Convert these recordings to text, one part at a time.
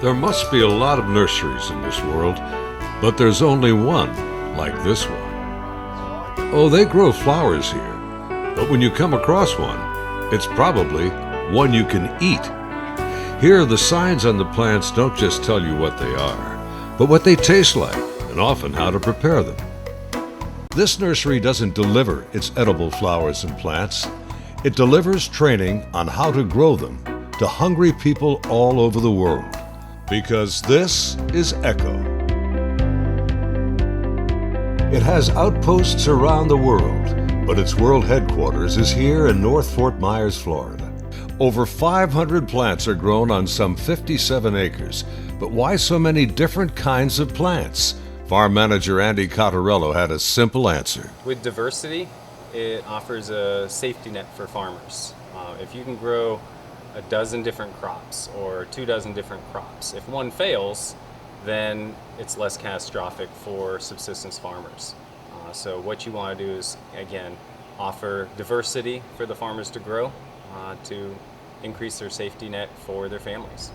There must be a lot of nurseries in this world, but there's only one like this one. Oh, they grow flowers here, but when you come across one, it's probably one you can eat. Here, the signs on the plants don't just tell you what they are, but what they taste like, and often how to prepare them. This nursery doesn't deliver its edible flowers and plants. It delivers training on how to grow them to hungry people all over the world. Because this is Echo. It has outposts around the world, but its world headquarters is here in North Fort Myers, Florida. Over 500 plants are grown on some 57 acres, but why so many different kinds of plants? Farm manager Andy Cottarello had a simple answer. With diversity, it offers a safety net for farmers. If you can grow a dozen different crops or 24 different crops, if one fails, then it's less catastrophic for subsistence farmers. So what you want to do is, again, offer diversity for the farmers to grow to increase their safety net for their families.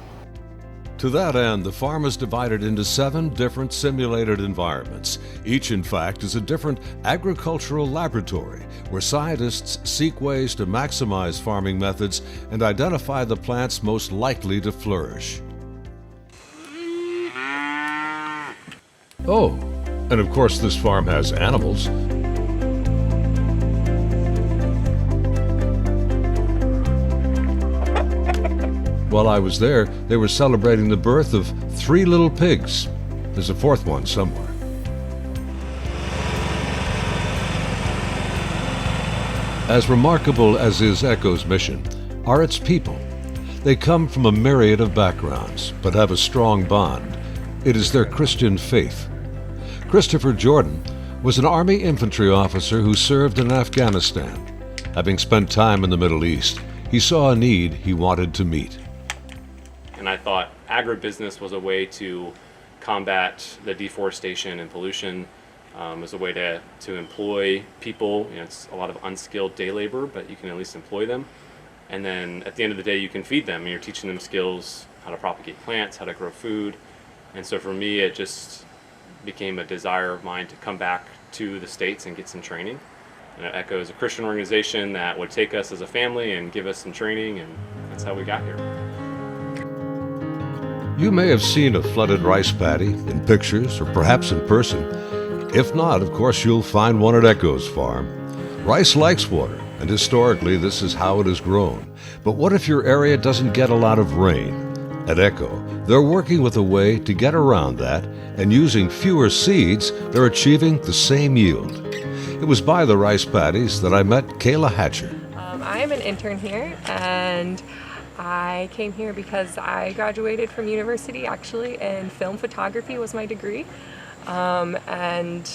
To that end, the farm is divided into 7 different simulated environments. Each, in fact, is a different agricultural laboratory where scientists seek ways to maximize farming methods and identify the plants most likely to flourish. Oh, and of course this farm has animals. While I was there, they were celebrating the birth of 3 little pigs. There's a 4th one somewhere. As remarkable as is Echo's mission are its people. They come from a myriad of backgrounds, but have a strong bond. It is their Christian faith. Christopher Jordan was an Army infantry officer who served in Afghanistan. Having spent time in the Middle East, he saw a need he wanted to meet. And I thought agribusiness was a way to combat the deforestation and pollution, as a way to employ people. You know, it's a lot of unskilled day labor, but you can at least employ them. And then at the end of the day, you can feed them. And you're teaching them skills, how to propagate plants, how to grow food. And so for me, it just became a desire of mine to come back to the States and get some training. And Echo is a Christian organization that would take us as a family and give us some training, and that's how we got here. You may have seen a flooded rice paddy in pictures or perhaps in person. If not, of course, you'll find one at Echo's farm. Rice likes water, and historically this is how it is grown. But what if your area doesn't get a lot of rain? At Echo, they're working with a way to get around that, and using fewer seeds, they're achieving the same yield. It was by the rice paddies that I met Kayla Hatcher. I am an intern here, and I came here because I graduated from university actually, and film photography was my degree, and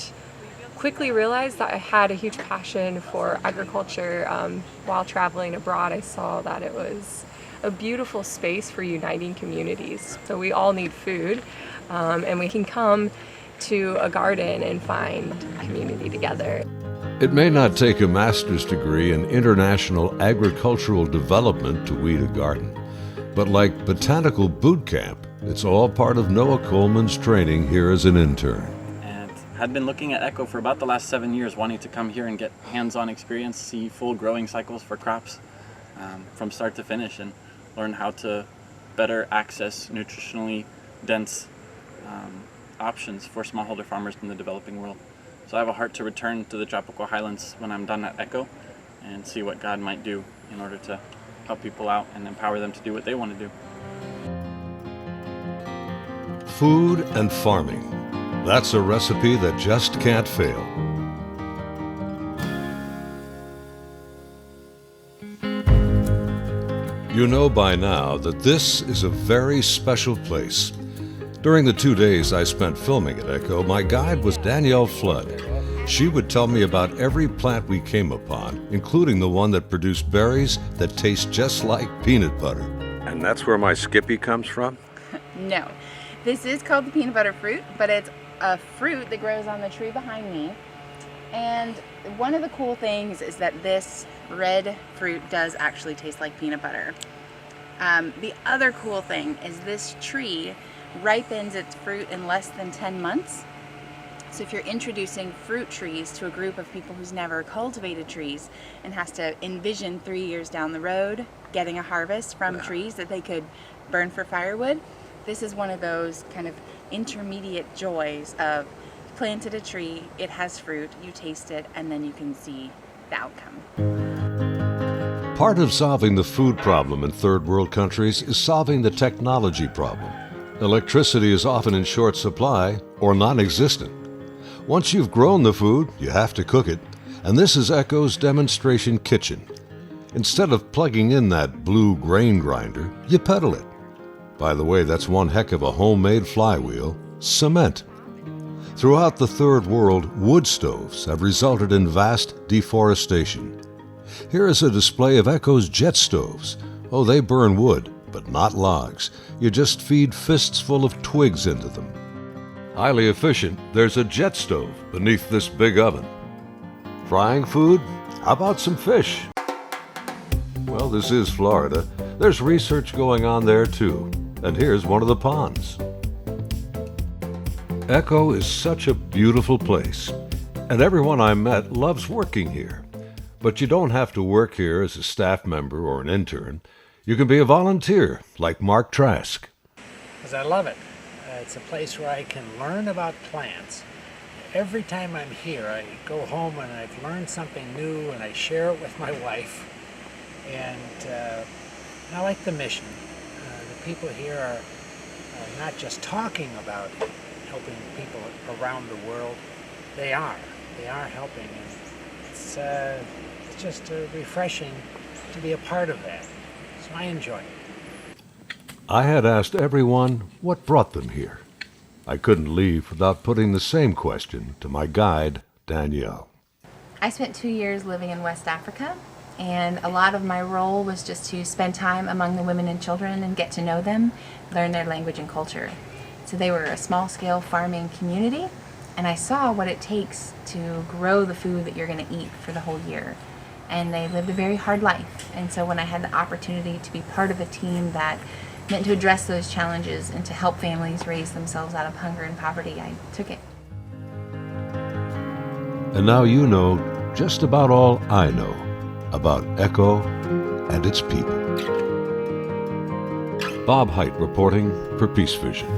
quickly realized that I had a huge passion for agriculture. While traveling abroad, I saw that it was a beautiful space for uniting communities. So we all need food, and we can come to a garden and find community together. It may not take a master's degree in international agricultural development to weed a garden, but like botanical boot camp, it's all part of Noah Coleman's training here as an intern. And had been looking at Echo for about the last 7 years, wanting to come here and get hands-on experience, see full growing cycles for crops from start to finish, and learn how to better access nutritionally dense options for smallholder farmers in the developing world. So I have a heart to return to the tropical highlands when I'm done at Echo and see what God might do in order to help people out and empower them to do what they want to do. Food and farming. That's a recipe that just can't fail. You know by now that this is a very special place. During the 2 days I spent filming at Echo, my guide was Danielle Flood. She would tell me about every plant we came upon, including the one that produced berries that taste just like peanut butter. And that's where my Skippy comes from? No. This is called the peanut butter fruit, but it's a fruit that grows on the tree behind me. And one of the cool things is that this red fruit does actually taste like peanut butter. The other cool thing is this tree ripens its fruit in less than 10 months. So if you're introducing fruit trees to a group of people who's never cultivated trees and has to envision 3 years down the road getting a harvest from trees that they could burn for firewood, this is one of those kind of intermediate joys of planted a tree, it has fruit, you taste it, and then you can see the outcome. Part of solving the food problem in third world countries is solving the technology problem. Electricity is often in short supply or non-existent. Once you've grown the food, you have to cook it, and this is Echo's demonstration kitchen. Instead of plugging in that blue grain grinder, you pedal it. By the way, that's one heck of a homemade flywheel, cement. Throughout the third world, wood stoves have resulted in vast deforestation. Here is a display of Echo's jet stoves. Oh, they burn wood, but not logs. You just feed fists full of twigs into them. Highly efficient, there's a jet stove beneath this big oven. Frying food? How about some fish? Well, this is Florida. There's research going on there too. And here's one of the ponds. Echo is such a beautiful place, and everyone I met loves working here. But you don't have to work here as a staff member or an intern. You can be a volunteer, like Mark Trask. Because I love it. It's a place where I can learn about plants. Every time I'm here, I go home and I've learned something new and I share it with my wife. And I like the mission. The people here are not just talking about helping people around the world. They are helping. And it's just refreshing to be a part of that. So I enjoy it. I had asked everyone what brought them here. I couldn't leave without putting the same question to my guide, Danielle. I spent 2 years living in West Africa, and a lot of my role was just to spend time among the women and children and get to know them, learn their language and culture. So they were a small-scale farming community, and I saw what it takes to grow the food that you're going to eat for the whole year. And they lived a very hard life, and so when I had the opportunity to be part of a team that meant to address those challenges and to help families raise themselves out of hunger and poverty, I took it. And now you know just about all I know about Echo and its people. Bob Height reporting for Peace Vision.